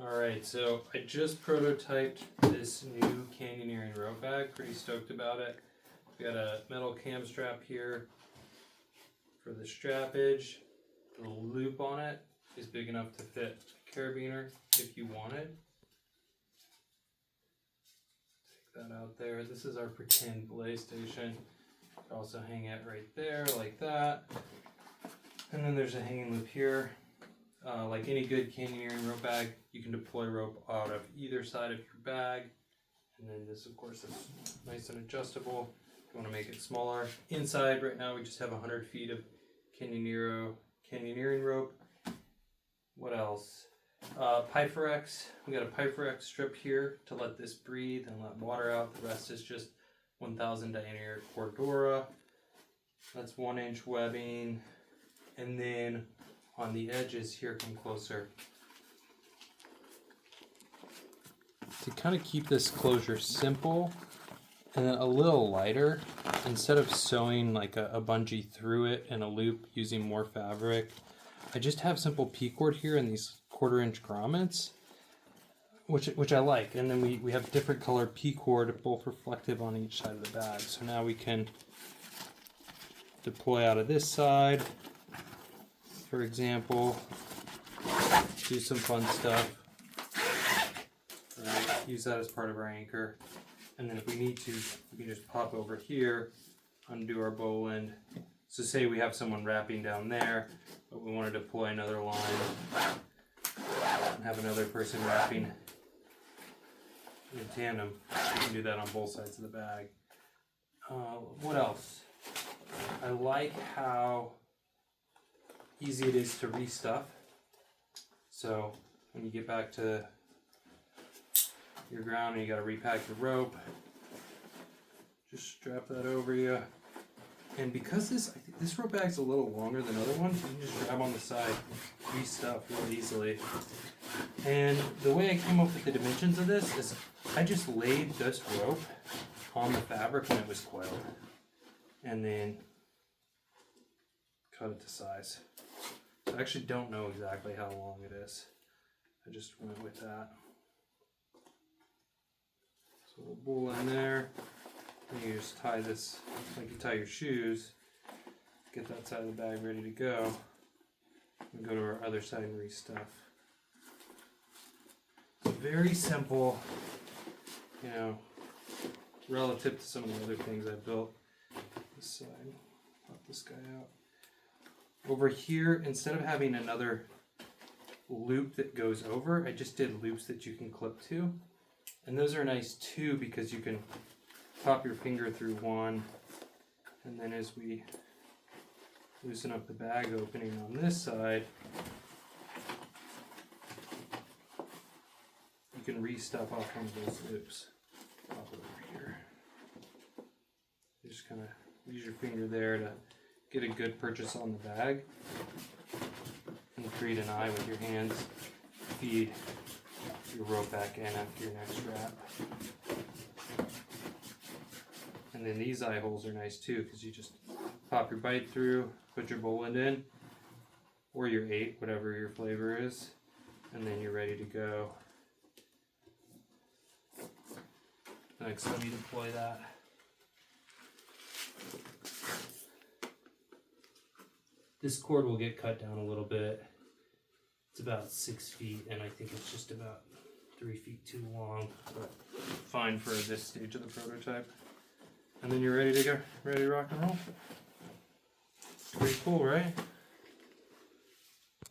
Alright, so I just prototyped this new canyoneering rope bag. Pretty stoked about it. We got a metal cam strap here for the strappage. The loop on it is big enough to fit a carabiner if you wanted. Take that out there. This is our pretend belay station. You can also hang it right there like that. And then there's a hanging loop here. Like any good canyoneering rope bag, you can deploy rope out of either side of your bag. And then this, of course, is nice and adjustable. If you want to make it smaller. Inside, right now, we just have 100 feet of canyoneering rope. What else? Proforex. We got a Proforex strip here to let this breathe and let water out. The rest is just 1,000 diameter Cordura. That's 1-inch webbing. And then on the edges here, come closer. To kind of keep this closure simple and then a little lighter, instead of sewing like a bungee through it in a loop using more fabric, I just have simple P-cord here and these 1/4-inch grommets, which I like. And then we have different color P-cord, both reflective on each side of the bag. So now we can deploy out of this side, for example, do some fun stuff. Right, use that as part of our anchor. And then if we need to, we can just pop over here, undo our bow end. So say we have someone wrapping down there, but we want to deploy another line and have another person wrapping in tandem. We can do that on both sides of the bag. What else? I like how easy it is to restuff. So when you get back to your ground and you got to repack your rope, just strap that over you. And because this rope bag's a little longer than other ones, you can just grab on the side, restuff real easily. And the way I came up with the dimensions of this is I just laid this rope on the fabric when it was coiled, and then cut it to size. So I actually don't know exactly how long it is. I just went with that. So we'll bowl in there. And you just tie this like you tie your shoes. Get that side of the bag ready to go. And go to our other side and restuff. So very simple, you know, relative to some of the other things I've built. This side, pop this guy out. Over here, instead of having another loop that goes over, I just did loops that you can clip to. And those are nice too because you can pop your finger through one, and then as we loosen up the bag opening on this side, you can restuff off one of those loops. Pop it over here. You just kind of use your finger there to get a good purchase on the bag and create an eye with your hands. Feed your rope back in after your next wrap. And then these eye holes are nice too because you just pop your bite through, put your bowl end in, or your 8, whatever your flavor is, and then you're ready to go. Next, let me deploy that. This cord will get cut down a little bit. It's about 6 feet, and I think it's just about 3 feet too long, but fine for this stage of the prototype. And then you're ready to go, ready to rock and roll. Pretty cool, right?